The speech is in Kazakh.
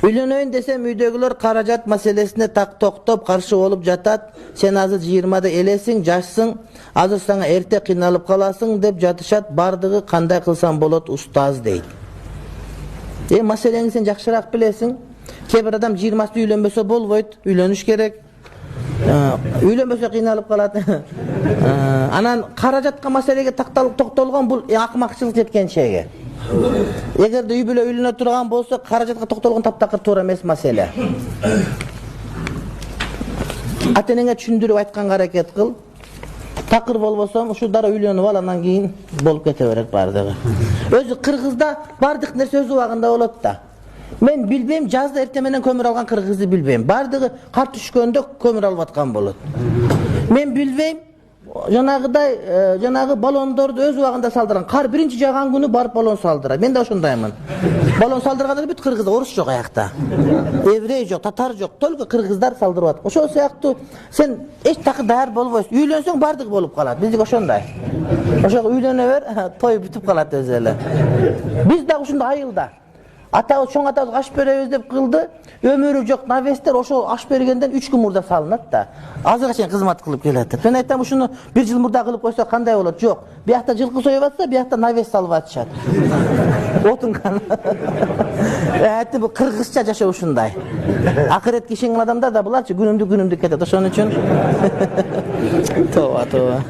Үйlenöйün desem үйdegiler karajat meselesine tak toktop karşı olup jatat. Sen azı 20'da elesin, jaşsın, azı sana erte kıynalıp kalasın dep jatışat. Bardığı kanday kılsan bolot ustaz deydi. Meseleni sen jakşırak bilesin. Kebir adam 20'da үйlenbese bolboyt, üyleniş gerek. Үйlenbese kıynalıp kalat. Anan karajatka meselege taktalıp toktolgan bul akmakçılık etken şeyge. Eğer de üybüle üylene turgan bolsa karajatka toktolgan taptakır toora emes mesele. Atenenge түшүндүрүп айтканга аракет кыл. Takır bolbosam şu dara үйlenip al, andan keyin bolup kete berek bardыгы. Özü Kırgızda bardık nerse öz ubagында bolot da. Men bilbeyim, жазда эртеменден көмүр алган кыргызды билбейм. Бардыгы кар түшкөндө көмүр алып аткан болот. Men bilbeyim, жанагы балондорду өз убагында салдырган. Кар биринчи жаган күнү барып балон салдырат. Мен да ошондаймын. Балон салдырганда бүт кыргызда орус жок аякта. Еврей жок, татар жок, только кыргыздар салдырып атат. Ошол сыяктуу сен эч такы даяр болбойсуң. Үйлөнсөң бардык болуп калат. Биздики ошондой. Ошого үйлөнө бер, той бүтүп калат өзү эле. Биз да ушундай айылда. Атабыз чоң атабыз аш беребиз деп кылды. Өмүрү жок навестер ошол аш бергенден 3 күн мурда салынат да. Азырга чейин кызмат кылып келет. Мен айтам, ушуну 1 жыл мурда кылып койсо кандай болот? Жок. Биякта жылкы союп атса, биякта навес салып атышат. Отунган. Айтты, бу кыргызча жашоо ушундай. Акырет кишиңин адамдар да буларчы күнүмдүк кетет. Ошон үчүн. Тооба.